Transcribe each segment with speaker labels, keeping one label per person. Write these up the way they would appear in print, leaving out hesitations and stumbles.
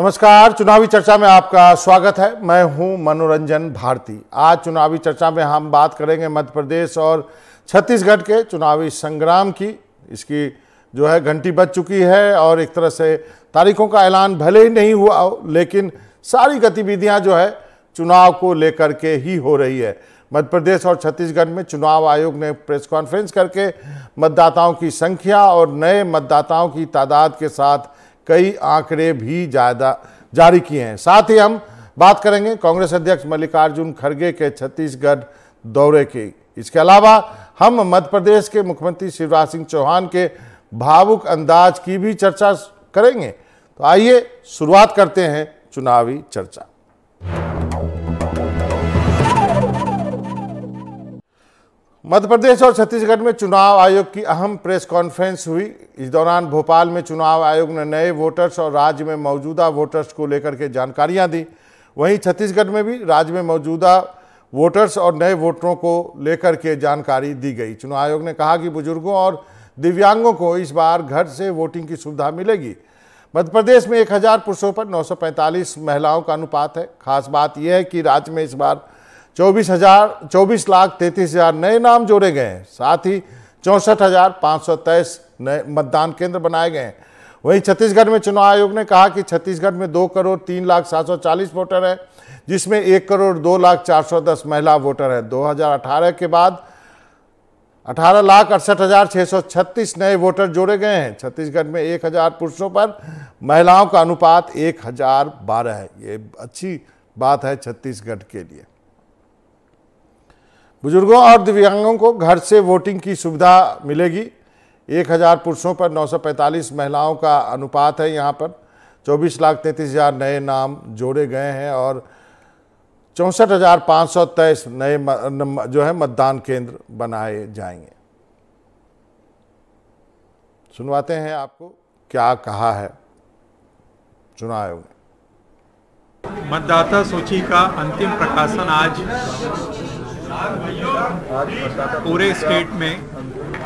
Speaker 1: नमस्कार, चुनावी चर्चा में आपका स्वागत है। मैं हूं मनोरंजन भारती। आज चुनावी चर्चा में हम बात करेंगे मध्य प्रदेश और छत्तीसगढ़ के चुनावी संग्राम की। इसकी जो है घंटी बज चुकी है और एक तरह से तारीखों का ऐलान भले ही नहीं हुआ हो, लेकिन सारी गतिविधियां जो है चुनाव को लेकर के ही हो रही है। मध्य प्रदेश और छत्तीसगढ़ में चुनाव आयोग ने प्रेस कॉन्फ्रेंस करके मतदाताओं की संख्या और नए मतदाताओं की तादाद के साथ कई आंकड़े भी जारी किए हैं। साथ ही हम बात करेंगे कांग्रेस अध्यक्ष मल्लिकार्जुन खड़गे के छत्तीसगढ़ दौरे की। इसके अलावा हम मध्य प्रदेश के मुख्यमंत्री शिवराज सिंह चौहान के भावुक अंदाज की भी चर्चा करेंगे। तो आइए शुरुआत करते हैं चुनावी चर्चा। मध्य प्रदेश और छत्तीसगढ़ में चुनाव आयोग की अहम प्रेस कॉन्फ्रेंस हुई। इस दौरान भोपाल में चुनाव आयोग ने नए वोटर्स और राज्य में मौजूदा वोटर्स को लेकर के जानकारियां दी। वहीं छत्तीसगढ़ में भी राज्य में मौजूदा वोटर्स और नए वोटरों को लेकर के जानकारी दी गई। चुनाव आयोग ने कहा कि बुजुर्गों और दिव्यांगों को इस बार घर से वोटिंग की सुविधा मिलेगी। मध्य प्रदेश में 1000 पुरुषों पर 945 महिलाओं का अनुपात है। खास बात यह है कि राज्य में इस बार 24,33,000 नए नाम जोड़े गए हैं। साथ ही 64,523 नए मतदान केंद्र बनाए गए हैं। वहीं छत्तीसगढ़ में चुनाव आयोग ने कहा कि छत्तीसगढ़ में 2,03,740 वोटर हैं, जिसमें 1,02,410 महिला वोटर हैं। 2018 के बाद 18,68,636 नए वोटर जोड़े गए हैं। छत्तीसगढ़ में 1000 पुरुषों पर महिलाओं का अनुपात 1012 है। ये अच्छी बात है छत्तीसगढ़ के लिए। बुजुर्गों और दिव्यांगों को घर से वोटिंग की सुविधा मिलेगी। 1000 पुरुषों पर 945 महिलाओं का अनुपात है। यहाँ पर 24,33,000 नए नाम जोड़े गए हैं और 64,523 नए जो है मतदान केंद्र बनाए जाएंगे। सुनवाते हैं आपको क्या कहा है चुनाव आयोग ने।
Speaker 2: मतदाता सूची का अंतिम प्रकाशन आज पूरे स्टेट में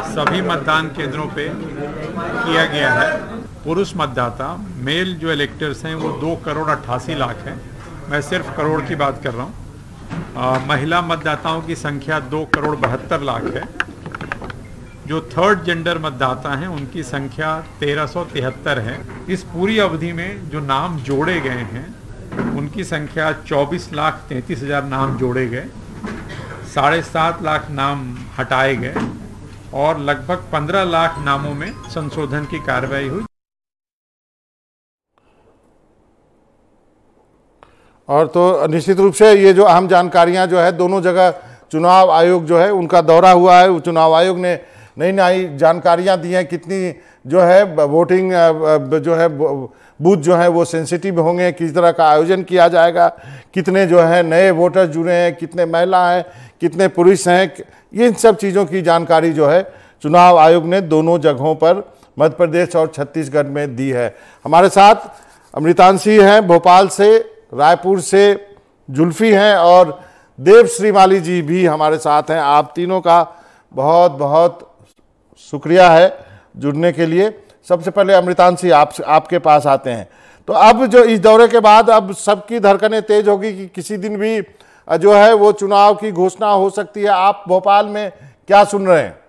Speaker 2: सभी मतदान केंद्रों पे किया गया है। पुरुष मतदाता मेल जो इलेक्टर्स हैं वो 2,88,00,000 हैं। मैं सिर्फ करोड़ की बात कर रहा हूँ। महिला मतदाताओं की संख्या 2,72,00,000 है। जो थर्ड जेंडर मतदाता हैं उनकी संख्या 1,373 है। इस पूरी अवधि में जो नाम जोड़े गए हैं उनकी संख्या 24,33,000 नाम जोड़े गए, 7.5 लाख नाम हटाए गए और लगभग 15 लाख नामों में संशोधन की कार्रवाई हुई।
Speaker 1: और तो निश्चित रूप से ये जो अहम जानकारियां जो है दोनों जगह चुनाव आयोग जो है उनका दौरा हुआ है। चुनाव आयोग ने नई नई जानकारियां दी हैं। कितनी जो है वोटिंग जो है बूथ जो है वो सेंसिटिव होंगे, किस तरह का आयोजन किया जाएगा, कितने जो है नए वोटर जुड़े हैं, कितने महिला हैं, कितने पुरुष हैं, इन सब चीज़ों की जानकारी जो है चुनाव आयोग ने दोनों जगहों पर मध्य प्रदेश और छत्तीसगढ़ में दी है। हमारे साथ अमृतांशी हैं भोपाल से, रायपुर से जुल्फी हैं और देव श्रीमाली जी भी हमारे साथ हैं। आप तीनों का बहुत बहुत शुक्रिया है जुड़ने के लिए। सबसे पहले अमृतांशी आपके पास आते हैं। तो अब जो इस दौरे के बाद अब सबकी धड़कनें तेज होगी कि किसी दिन भी जो है वो चुनाव की घोषणा हो सकती है। आप भोपाल में क्या सुन रहे हैं?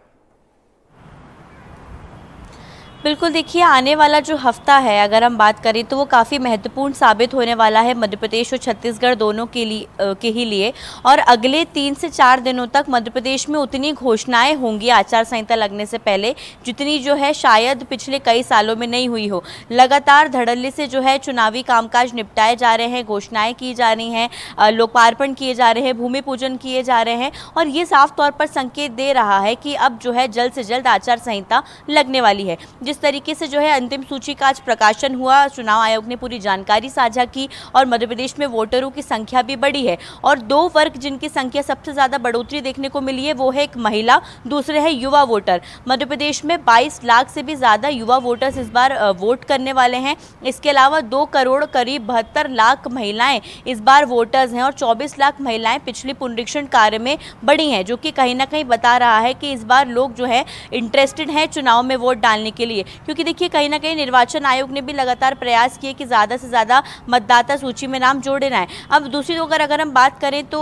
Speaker 3: बिल्कुल, देखिए आने वाला जो हफ्ता है अगर हम बात करें तो वो काफ़ी महत्वपूर्ण साबित होने वाला है मध्य प्रदेश और छत्तीसगढ़ दोनों के लिए और अगले 3 से 4 दिनों तक मध्य प्रदेश में उतनी घोषणाएं होंगी आचार संहिता लगने से पहले जितनी जो है शायद पिछले कई सालों में नहीं हुई हो। लगातार धड़ल्ले से जो है चुनावी कामकाज निपटाए जा रहे हैं, घोषणाएँ की जा रही हैं, लोकार्पण किए जा रहे हैं, भूमि पूजन किए जा रहे हैं और ये साफ तौर पर संकेत दे रहा है कि अब जो है जल्द से जल्द आचार संहिता लगने वाली है। जिस तरीके से जो है अंतिम सूची का आज प्रकाशन हुआ, चुनाव आयोग ने पूरी जानकारी साझा की और मध्य प्रदेश में वोटरों की संख्या भी बढ़ी है और 2 वर्ग जिनकी संख्या सबसे ज़्यादा बढ़ोतरी देखने को मिली है वो है एक महिला, दूसरे है युवा वोटर। मध्य प्रदेश में 22 लाख से भी ज़्यादा युवा वोटर्स इस बार वोट करने वाले हैं। इसके अलावा 2 करोड़ करीब 72 लाख महिलाएं इस बार वोटर्स हैं और 24 लाख महिलाएं पिछले पुनरीक्षण कार्य में बढ़ी हैं, जो कि कहीं ना कहीं बता रहा है कि इस बार लोग जो है इंटरेस्टेड हैं चुनाव में वोट डालने के लिए। लिए, क्योंकि देखिए कहीं ना कहीं निर्वाचन आयोग ने भी लगातार प्रयास किए कि ज़्यादा से ज़्यादा मतदाता सूची में नाम जोड़े जाएं। अब दूसरी ओर अगर हम बात करें तो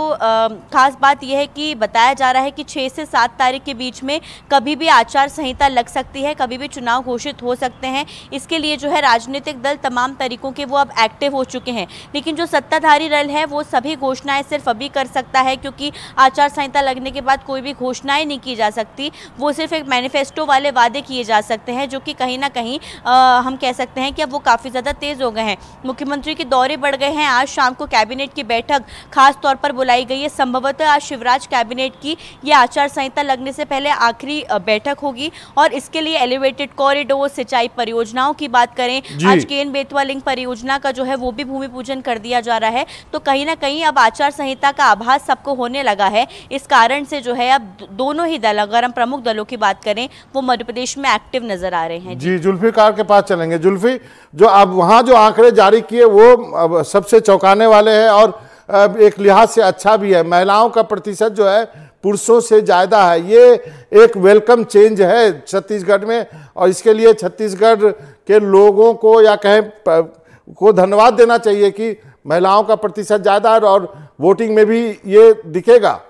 Speaker 3: खास बात यह है कि बताया जा रहा है कि 6 से 7 तारीख के बीच में कभी भी आचार संहिता लग सकती है, कभी भी चुनाव घोषित हो सकते हैं। इसके लिए जो है राजनीतिक दल तमाम तरीकों के वो अब एक्टिव हो चुके हैं, लेकिन जो सत्ताधारी दल है वो सभी घोषणाएं सिर्फ अभी कर सकता है, क्योंकि आचार संहिता लगने के बाद कोई भी घोषणाएं नहीं की जा सकती। वो सिर्फ एक मैनिफेस्टो वाले वादे किए जा सकते हैं, जो कि कहीं ना कहीं हम कह सकते हैं कि अब वो काफ़ी ज़्यादा तेज़ हो गए हैं। मुख्यमंत्री के दौरे बढ़ गए हैं। आज शाम को कैबिनेट की बैठक खास तौर पर बुलाई गई है। संभवतः आज शिवराज कैबिनेट की ये आचार संहिता लगने से पहले आखिरी बैठक होगी, और इसके लिए एलिवेटेड कॉरिडोर, सिंचाई परियोजनाओं की बात करें, आज केन बेतवा लिंक परियोजना का जो है वो भी भूमि पूजन कर दिया जा रहा है। तो कहीं ना कहीं अब आचार संहिता का आभास सबको होने लगा है। इस कारण से जो है अब दोनों ही दल, अगर हम प्रमुख दलों की बात करें, वो मध्य प्रदेश में एक्टिव नजर आ रहे हैं।
Speaker 1: जी, जुल्फिकार के पास चलेंगे। जुल्फी, जो अब वहां जो आंकड़े जारी किए वो सबसे चौंकाने वाले हैं और एक लिहाज से अच्छा भी है। महिलाओं का प्रतिशत जो है पुरुषों से ज्यादा है। ये एक वेलकम चेंज है छत्तीसगढ़ में, और इसके लिए छत्तीसगढ़ के लोगों को या कहें को धन्यवाद देना चाहिए कि महिलाओं का प्रतिशत ज्यादा है और वोटिंग में भी ये दिखेगा।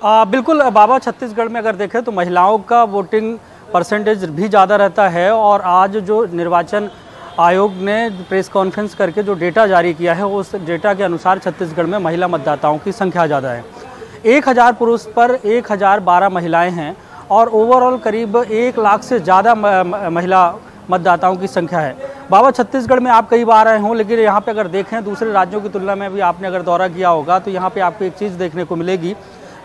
Speaker 4: बिल्कुल बाबा, छत्तीसगढ़ में अगर देखें तो महिलाओं का वोटिंग परसेंटेज भी ज़्यादा रहता है, और आज जो निर्वाचन आयोग ने प्रेस कॉन्फ्रेंस करके जो डेटा जारी किया है उस डेटा के अनुसार छत्तीसगढ़ में महिला मतदाताओं की संख्या ज़्यादा है। 1000 पुरुष पर 1012 महिलाएं हैं, और ओवरऑल करीब 1 लाख से ज़्यादा महिला मतदाताओं की संख्या है। बाबा, छत्तीसगढ़ में आप कई बार आए हों, लेकिन यहाँ पे अगर देखें दूसरे राज्यों की तुलना में भी आपने अगर दौरा किया होगा तो यहाँ पे आपको एक चीज़ देखने को मिलेगी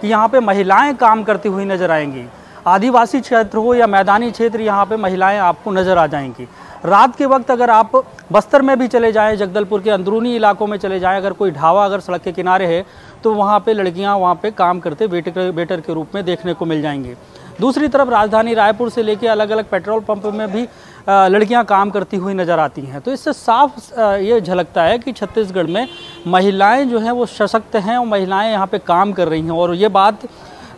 Speaker 4: कि यहाँ पे महिलाएं काम करती हुई नज़र आएंगी। आदिवासी क्षेत्र हो या मैदानी क्षेत्र, यहाँ पे महिलाएं आपको नज़र आ जाएंगी। रात के वक्त अगर आप बस्तर में भी चले जाएं, जगदलपुर के अंदरूनी इलाकों में चले जाएं, अगर कोई ढाबा अगर सड़क के किनारे है तो वहाँ पे लड़कियाँ वहाँ पे काम करते वेटर के रूप में देखने को मिल जाएंगी। दूसरी तरफ राजधानी रायपुर से लेकर अलग अलग पेट्रोल पंप में भी लड़कियां काम करती हुई नज़र आती हैं। तो इससे साफ ये झलकता है कि छत्तीसगढ़ में महिलाएं जो हैं वो सशक्त हैं और महिलाएं यहाँ पे काम कर रही हैं। और ये बात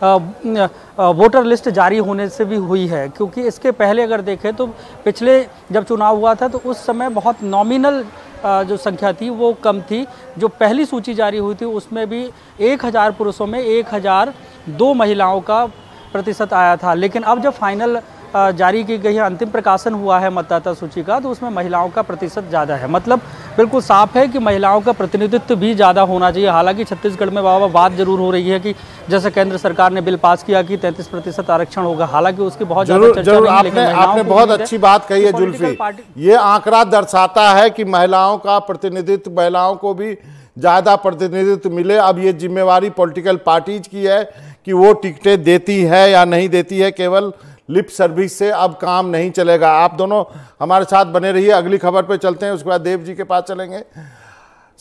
Speaker 4: वोटर लिस्ट जारी होने से भी हुई है, क्योंकि इसके पहले अगर देखें तो पिछले जब चुनाव हुआ था तो उस समय बहुत नॉमिनल जो संख्या थी वो कम थी। जो पहली सूची जारी हुई थी उसमें भी 1000 पुरुषों में 1002 महिलाओं का प्रतिशत आया था, लेकिन अब जब फाइनल जारी की गई है, अंतिम प्रकाशन हुआ है मतदाता सूची का, तो उसमें महिलाओं का प्रतिशत ज़्यादा है। मतलब बिल्कुल साफ है कि महिलाओं का प्रतिनिधित्व भी ज़्यादा होना चाहिए। हालांकि छत्तीसगढ़ में बाबा बात जरूर हो रही है कि जैसे केंद्र सरकार ने बिल पास किया कि 33% आरक्षण होगा, हालांकि उसकी बहुत ज़्यादा चर्चा नहीं।
Speaker 1: आपने बहुत अच्छी बात कही है जुल्फी। ये आंकड़ा दर्शाता है कि महिलाओं का प्रतिनिधित्व, महिलाओं को भी ज़्यादा प्रतिनिधित्व मिले। अब ये जिम्मेवारी पॉलिटिकल पार्टीज की है कि वो टिकटें देती है या नहीं देती है। केवल लिप सर्विस से अब काम नहीं चलेगा। आप दोनों हमारे साथ बने रहिए। अगली खबर पे चलते हैं, उसके बाद देव जी के पास चलेंगे।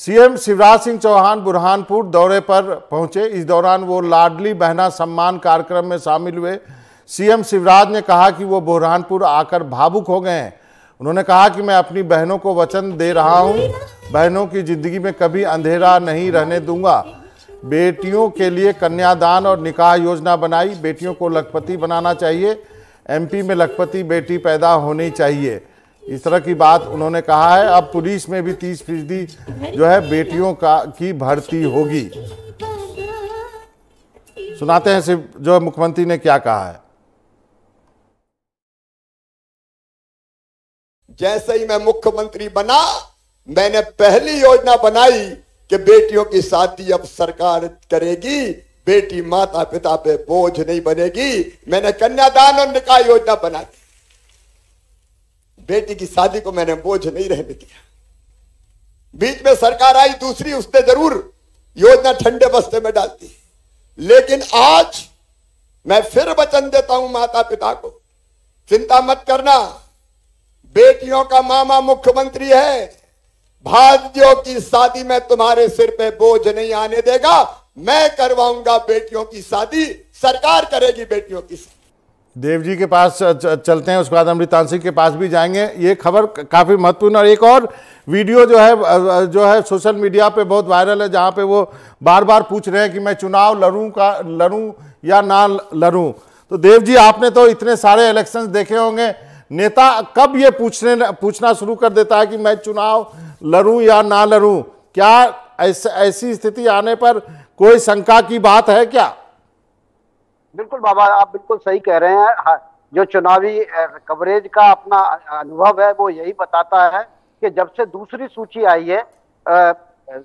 Speaker 1: सीएम शिवराज सिंह चौहान बुरहानपुर दौरे पर पहुंचे। इस दौरान वो लाडली बहना सम्मान कार्यक्रम में शामिल हुए। सीएम शिवराज ने कहा कि वो बुरहानपुर आकर भावुक हो गए हैं। उन्होंने कहा कि मैं अपनी बहनों को वचन दे रहा हूं, बहनों की जिंदगी में कभी अंधेरा नहीं रहने दूंगा। बेटियों के लिए कन्यादान और निकाह योजना बनाई। बेटियों को लखपति बनाना चाहिए। एमपी में लखपति बेटी पैदा होनी चाहिए। इस तरह की बात उन्होंने कहा है। अब पुलिस में भी 30% जो है बेटियों की भर्ती होगी। सुनाते हैं सिर्फ जो मुख्यमंत्री ने क्या कहा है।
Speaker 5: जैसे ही मैं मुख्यमंत्री बना, मैंने पहली योजना बनाई कि बेटियों की शादी अब सरकार करेगी, बेटी माता पिता पे बोझ नहीं बनेगी। मैंने कन्यादान और निकाह योजना बना दी। बेटी की शादी को मैंने बोझ नहीं रहने दिया। बीच में सरकार आई दूसरी, उसने जरूर योजना ठंडे बस्ते में डाल दी, लेकिन आज मैं फिर वचन देता हूं माता पिता को, चिंता मत करना, बेटियों का मामा मुख्यमंत्री है। भाइयों की शादी में तुम्हारे सिर पे बोझ नहीं आने देगा। मैं करवाऊंगा बेटियों की शादी, सरकार करेगी बेटियों की शादी।
Speaker 1: देव जी के पास चलते हैं, उसके बाद अमृतान सिंह के पास भी जाएंगे। ये खबर काफी महत्वपूर्ण। और एक और वीडियो जो है सोशल मीडिया पे बहुत वायरल है, जहां पे वो बार बार पूछ रहे हैं कि मैं चुनाव लड़ूं या ना लड़ूं। तो देव जी, आपने तो इतने सारे इलेक्शंस देखे होंगे, नेता कब ये पूछना शुरू कर देता है कि मैं चुनाव लड़ूं या ना लड़ूं? क्या ऐसी स्थिति आने पर कोई शंका की बात है क्या?
Speaker 6: बिल्कुल बाबा, आप बिल्कुल सही कह रहे हैं। जो चुनावी कवरेज का अपना अनुभव है वो यही बताता है कि जब से दूसरी सूची आई है,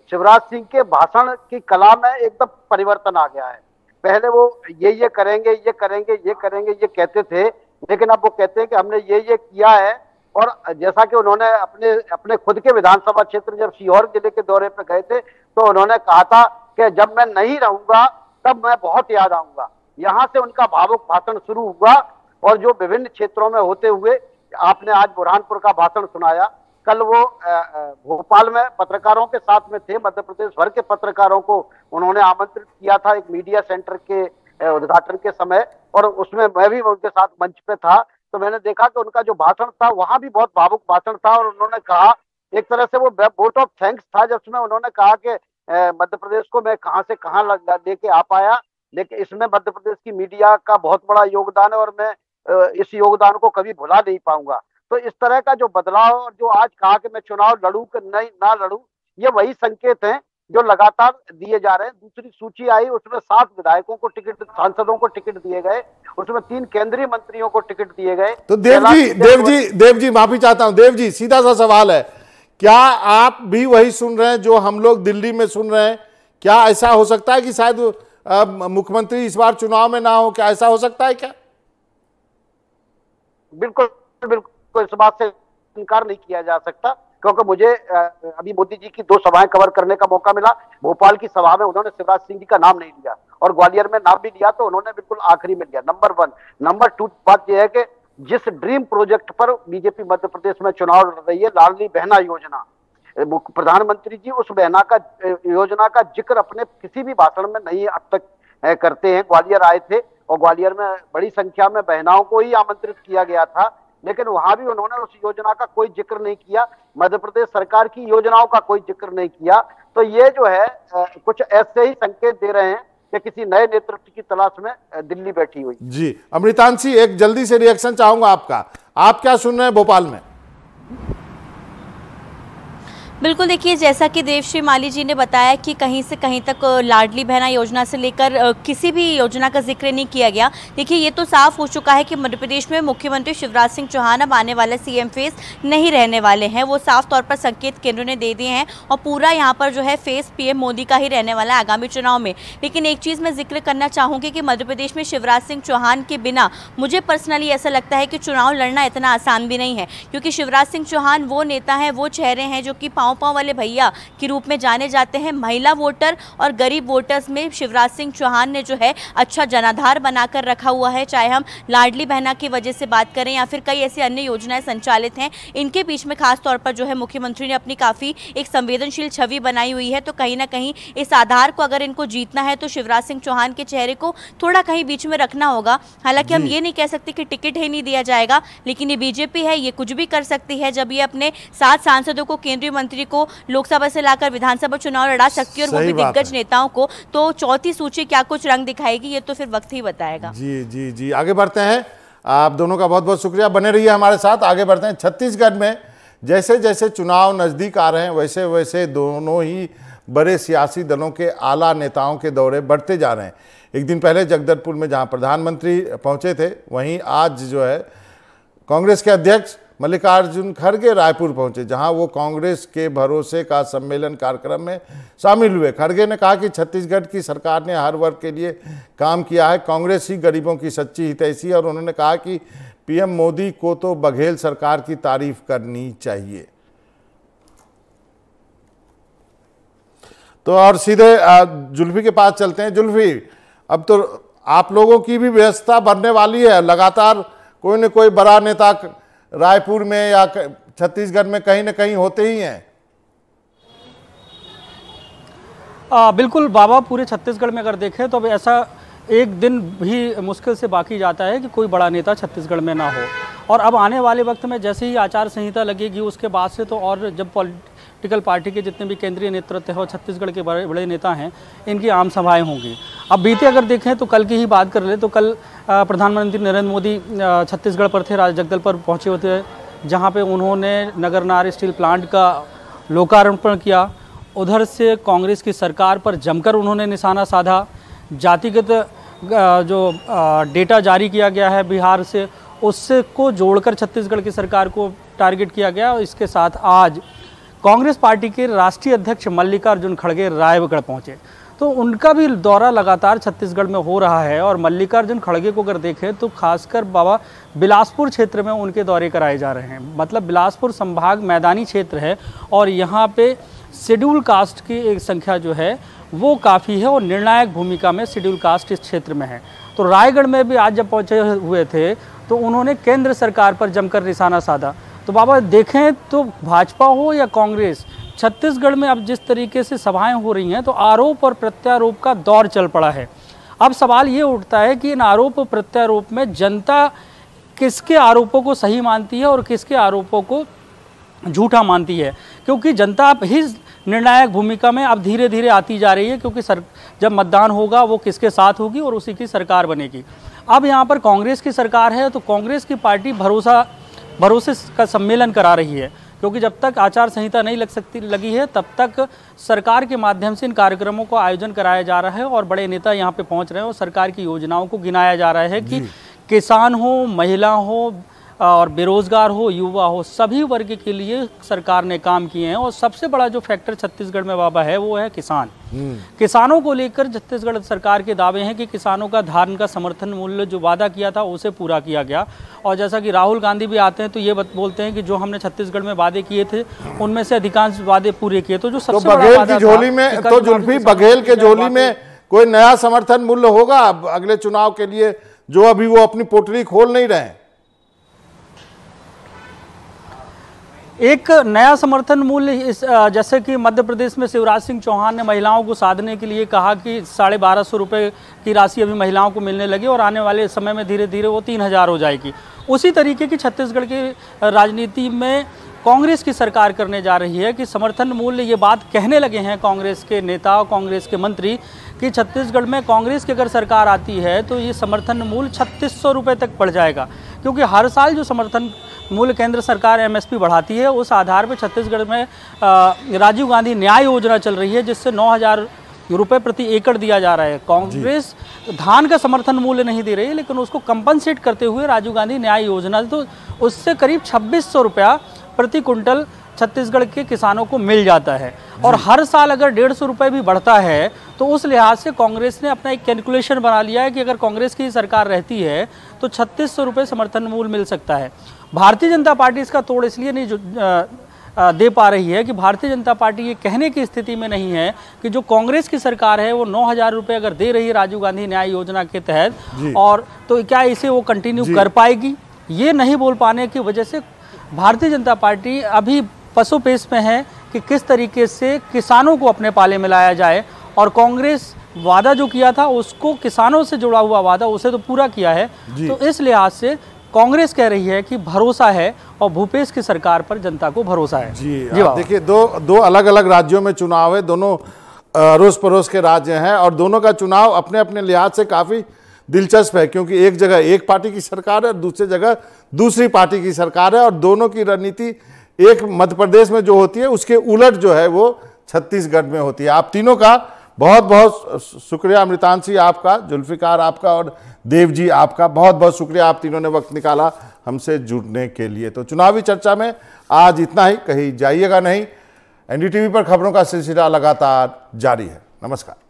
Speaker 6: शिवराज सिंह के भाषण की कला में एकदम परिवर्तन आ गया है। पहले वो ये करेंगे, ये करेंगे, ये करेंगे, ये कहते थे, लेकिन अब वो कहते हैं कि हमने ये किया है। और जैसा कि उन्होंने अपने खुद के विधानसभा क्षेत्र जब सीहोर जिले के दौरे पर गए थे तो उन्होंने कहा था कि जब मैं नहीं रहूंगा तब मैं बहुत याद आऊंगा। यहां से उनका भावुक भाषण शुरू हुआ और जो विभिन्न क्षेत्रों में होते हुए आपने आज बुरहानपुर का भाषण सुनाया, कल वो भोपाल में पत्रकारों के साथ में थे, मध्य प्रदेश भर के पत्रकारों को उन्होंने आमंत्रित किया था एक मीडिया सेंटर के उद्घाटन के समय, और उसमें मैं भी उनके साथ मंच पे था। तो मैंने देखा कि उनका जो भाषण था वहां भी बहुत भावुक भाषण था, और उन्होंने कहा एक तरह से वो वोट ऑफ थैंक्स था, जिसमें उन्होंने कहा कि मध्य प्रदेश को मैं कहां से कहां लेके आ पाया, लेकिन इसमें मध्य प्रदेश की मीडिया का बहुत बड़ा योगदान है और मैं इस योगदान को कभी भुला नहीं पाऊंगा। तो इस तरह का जो बदलाव और जो आज कहा कि मैं चुनाव लड़ूं कि नहीं ना लड़ूं, ये वही संकेत हैं जो लगातार दिए जा रहे हैं। दूसरी सूची आई, उसमें 7 विधायकों को टिकट, सांसदों को टिकट दिए गए, उसमें 3 केंद्रीय मंत्रियों को टिकट दिए गए।
Speaker 1: तो देव जी माफी चाहता हूं, देव जी सीधा सा सवाल है, क्या आप भी वही सुन रहे हैं जो हम लोग दिल्ली में सुन रहे हैं? क्या ऐसा हो सकता है कि शायद मुख्यमंत्री इस बार चुनाव में ना हो? क्या ऐसा हो सकता है क्या?
Speaker 6: बिल्कुल बिल्कुल, इस बात से इनकार नहीं किया जा सकता, क्योंकि मुझे अभी मोदी जी की 2 सभाएं कवर करने का मौका मिला। भोपाल की सभा में उन्होंने शिवराज सिंह जी का नाम नहीं लिया और ग्वालियर में नाम भी लिया तो उन्होंने बिल्कुल आखिरी में लिया, नंबर 1। नंबर 2 बात यह है कि जिस ड्रीम प्रोजेक्ट पर बीजेपी मध्य प्रदेश में चुनाव लड़ रही है, लाडली बहना योजना, प्रधानमंत्री जी उस बहना का योजना का जिक्र अपने किसी भी भाषण में नहीं अब तक करते हैं। ग्वालियर आए थे और ग्वालियर में बड़ी संख्या में बहनाओं को ही आमंत्रित किया गया था, लेकिन वहां भी उन्होंने उस योजना का कोई जिक्र नहीं किया, मध्य प्रदेश सरकार की योजनाओं का कोई जिक्र नहीं किया। तो ये जो है कुछ ऐसे ही संकेत दे रहे हैं कि किसी नए नेतृत्व की तलाश में दिल्ली बैठी हुई।
Speaker 1: जी अमृतांशी, एक जल्दी से रिएक्शन चाहूंगा आपका, आप क्या सुन रहे हैं भोपाल में?
Speaker 3: बिल्कुल, देखिए जैसा कि देवश्री माली जी ने बताया कि कहीं से कहीं तक लाडली बहना योजना से लेकर किसी भी योजना का जिक्र नहीं किया गया। देखिए ये तो साफ हो चुका है कि मध्य प्रदेश में मुख्यमंत्री शिवराज सिंह चौहान अब आने वाले सीएम फेस नहीं रहने वाले हैं। वो साफ तौर पर संकेत केंद्र ने दे दिए हैं और पूरा यहाँ पर जो है फेस पीएम मोदी का ही रहने वाला है आगामी चुनाव में। लेकिन एक चीज़ मैं जिक्र करना चाहूँगी कि मध्य प्रदेश में शिवराज सिंह चौहान के बिना मुझे पर्सनली ऐसा लगता है कि चुनाव लड़ना इतना आसान भी नहीं है, क्योंकि शिवराज सिंह चौहान वो नेता हैं, वो चेहरे हैं जो कि पाँव वाले भैया के रूप में जाने जाते हैं। महिला वोटर और गरीब वोटर्स में शिवराज सिंह चौहान ने जो है अच्छा जनाधार बनाकर रखा हुआ है, चाहे हम लाडली बहना की वजह से बात करें या फिर कई ऐसी अन्य योजनाएं संचालित हैं। इनके बीच में खास तौर पर जो है मुख्यमंत्री ने अपनी काफ़ी एक संवेदनशील छवि बनाई हुई है। तो कहीं ना कहीं इस आधार को अगर इनको जीतना है तो शिवराज सिंह चौहान के चेहरे को थोड़ा कहीं बीच में रखना होगा। हालांकि हम ये नहीं कह सकते कि टिकट ही नहीं दिया जाएगा, लेकिन ये बीजेपी है, ये कुछ भी कर सकती है। जब ये अपने 7 सांसदों को, केंद्रीय मंत्री को लोकसभा से लाकर विधानसभा चुनाव लड़ा सकती है और वो भी दिग्गज नेताओं को, तो चौथी सूची क्या कुछ रंग दिखाएगी ये तो फिर वक्त ही बताएगा।
Speaker 1: जी जी जी, आगे बढ़ते हैं। आप दोनों का बहुत बहुत शुक्रिया, बने रहिए हमारे साथ। आगे बढ़ते हैं। छत्तीसगढ़ में जैसे जैसे चुनाव नजदीक आ रहे हैं वैसे वैसे दोनों ही बड़े सियासी दलों के आला नेताओं के दौरे बढ़ते जा रहे हैं। एक दिन पहले जगदलपुर में जहां प्रधानमंत्री पहुंचे थे, वहीं आज जो है कांग्रेस के अध्यक्ष मल्लिकार्जुन खड़गे रायपुर पहुंचे, जहां वो कांग्रेस के भरोसे का सम्मेलन कार्यक्रम में शामिल हुए। खड़गे ने कहा कि छत्तीसगढ़ की सरकार ने हर वर्ग के लिए काम किया है, कांग्रेस ही गरीबों की सच्ची हितैषी है। और उन्होंने कहा कि पीएम मोदी को तो बघेल सरकार की तारीफ करनी चाहिए। तो और सीधे जुल्फी के पास चलते हैं। जुल्फी, अब तो आप लोगों की भी व्यवस्था बढ़ने वाली है, लगातार कोई न कोई बड़ा नेता रायपुर में या छत्तीसगढ़ में कहीं न कहीं होते ही हैं।
Speaker 4: बिल्कुल बाबा, पूरे छत्तीसगढ़ में अगर देखें तो अब ऐसा एक दिन भी मुश्किल से बाकी जाता है कि कोई बड़ा नेता छत्तीसगढ़ में ना हो। और अब आने वाले वक्त में जैसे ही आचार संहिता लगेगी उसके बाद से तो और जब पॉलिटिकल पार्टी के जितने भी केंद्रीय नेतृत्व है और छत्तीसगढ़ के बड़े बड़े नेता हैं, इनकी आम सभाएं होंगी। अब बीते अगर देखें तो कल की ही बात कर ले तो कल प्रधानमंत्री नरेंद्र मोदी छत्तीसगढ़ पर थे, जगदलपुर पहुँचे हुए थे, जहाँ पे उन्होंने नगरनार स्टील प्लांट का लोकार्पण किया। उधर से कांग्रेस की सरकार पर जमकर उन्होंने निशाना साधा। जातिगत जो डेटा जारी किया गया है बिहार से, उससे को जोड़कर छत्तीसगढ़ की सरकार को टारगेट किया गया। और इसके साथ आज कांग्रेस पार्टी के राष्ट्रीय अध्यक्ष मल्लिकार्जुन खड़गे रायगढ़ पहुंचे, तो उनका भी दौरा लगातार छत्तीसगढ़ में हो रहा है। और मल्लिकार्जुन खड़गे को अगर देखें तो खासकर बाबा बिलासपुर क्षेत्र में उनके दौरे कराए जा रहे हैं। मतलब बिलासपुर संभाग मैदानी क्षेत्र है और यहाँ पे शेड्यूल कास्ट की एक संख्या जो है वो काफ़ी है और निर्णायक भूमिका में शेड्यूल कास्ट इस क्षेत्र में है। तो रायगढ़ में भी आज जब पहुँचे हुए थे तो उन्होंने केंद्र सरकार पर जमकर निशाना साधा। तो बाबा देखें तो भाजपा हो या कांग्रेस, छत्तीसगढ़ में अब जिस तरीके से सभाएं हो रही हैं तो आरोप और प्रत्यारोप का दौर चल पड़ा है। अब सवाल ये उठता है कि इन आरोप और प्रत्यारोप में जनता किसके आरोपों को सही मानती है और किसके आरोपों को झूठा मानती है, क्योंकि जनता अब ही निर्णायक भूमिका में अब धीरे धीरे आती जा रही है। क्योंकि जब मतदान होगा वो किसके साथ होगी और उसी की सरकार बनेगी। अब यहाँ पर कांग्रेस की सरकार है तो कांग्रेस की पार्टी भरोसे का सम्मेलन करा रही है, क्योंकि जब तक आचार संहिता नहीं लगी है तब तक सरकार के माध्यम से इन कार्यक्रमों का आयोजन कराया जा रहा है और बड़े नेता यहाँ पे पहुँच रहे हैं और सरकार की योजनाओं को गिनाया जा रहा है कि किसान हो, महिला हो और बेरोजगार हो, युवा हो, सभी वर्ग के लिए सरकार ने काम किए हैं। और सबसे बड़ा जो फैक्टर छत्तीसगढ़ में बाबा है वो है किसान। किसानों को लेकर छत्तीसगढ़ सरकार के दावे हैं कि किसानों का धान का समर्थन मूल्य जो वादा किया था उसे पूरा किया गया। और जैसा कि राहुल गांधी भी आते हैं तो ये बोलते हैं कि जो हमने छत्तीसगढ़ में वादे किए थे उनमें से अधिकांश वादे पूरे किए। तो जो सबसे
Speaker 1: बघेल की झोली में तो जुल्फी बघेल के झोली में कोई नया समर्थन मूल्य होगा अगले चुनाव के लिए, जो अभी वो अपनी पोटली खोल नहीं रहे हैं?
Speaker 4: एक नया समर्थन मूल्य इस जैसे कि मध्य प्रदेश में शिवराज सिंह चौहान ने महिलाओं को साधने के लिए कहा कि 1250 रुपये की राशि अभी महिलाओं को मिलने लगी और आने वाले समय में धीरे धीरे वो 3000 हो जाएगी। उसी तरीके की छत्तीसगढ़ की राजनीति में कांग्रेस की सरकार करने जा रही है कि समर्थन मूल्य, ये बात कहने लगे हैं कांग्रेस के नेता, कांग्रेस के मंत्री कि छत्तीसगढ़ में कांग्रेस की अगर सरकार आती है तो ये समर्थन मूल्य 3600 रुपये तक पड़ जाएगा। क्योंकि हर साल जो समर्थन मूल्य केंद्र सरकार MSP बढ़ाती है उस आधार पर छत्तीसगढ़ में राजीव गांधी न्याय योजना चल रही है जिससे 9000 रुपये प्रति एकड़ दिया जा रहा है। कांग्रेस धान का समर्थन मूल्य नहीं दे रही है लेकिन उसको कंपनसेट करते हुए राजीव गांधी न्याय योजना, तो उससे करीब 2600 रुपया प्रति कुंटल छत्तीसगढ़ के किसानों को मिल जाता है। और हर साल अगर 150 रुपये भी बढ़ता है तो उस लिहाज से कांग्रेस ने अपना एक कैलकुलेशन बना लिया है कि अगर कांग्रेस की सरकार रहती है तो 3600 रुपये समर्थन मूल्य मिल सकता है। भारतीय जनता पार्टी इसका तोड़ इसलिए नहीं दे पा रही है कि भारतीय जनता पार्टी ये कहने की स्थिति में नहीं है कि जो कांग्रेस की सरकार है वो 9000 रुपये अगर दे रही है राजीव गांधी न्याय योजना के तहत, और तो क्या इसे वो कंटिन्यू कर पाएगी। ये नहीं बोल पाने की वजह से भारतीय जनता पार्टी अभी पसोपेश में है कि किस तरीके से किसानों को अपने पाले में लाया जाए। और कांग्रेस वादा जो किया था उसको, किसानों से जुड़ा हुआ वादा, उसे तो पूरा किया है। तो इस लिहाज से कांग्रेस कह रही है कि भरोसा है और भूपेश की सरकार पर जनता को भरोसा है।
Speaker 1: जी देखिए, दो अलग अलग राज्यों में चुनाव है, दोनों अड़ोस पड़ोस के राज्य हैं और दोनों का चुनाव अपने अपने लिहाज से काफ़ी दिलचस्प है, क्योंकि एक जगह एक पार्टी की सरकार है और दूसरी जगह दूसरी पार्टी की सरकार है। और दोनों की रणनीति एक मध्य प्रदेश में जो होती है उसके उलट जो है वो छत्तीसगढ़ में होती है। आप तीनों का बहुत बहुत शुक्रिया, अमृतांशी आपका, जुल्फिकार आपका और देव जी आपका बहुत बहुत शुक्रिया, आप तीनों ने वक्त निकाला हमसे जुड़ने के लिए। तो चुनावी चर्चा में आज इतना ही, कहीं जाइएगा नहीं। NDTV पर खबरों का सिलसिला लगातार जारी है। नमस्कार।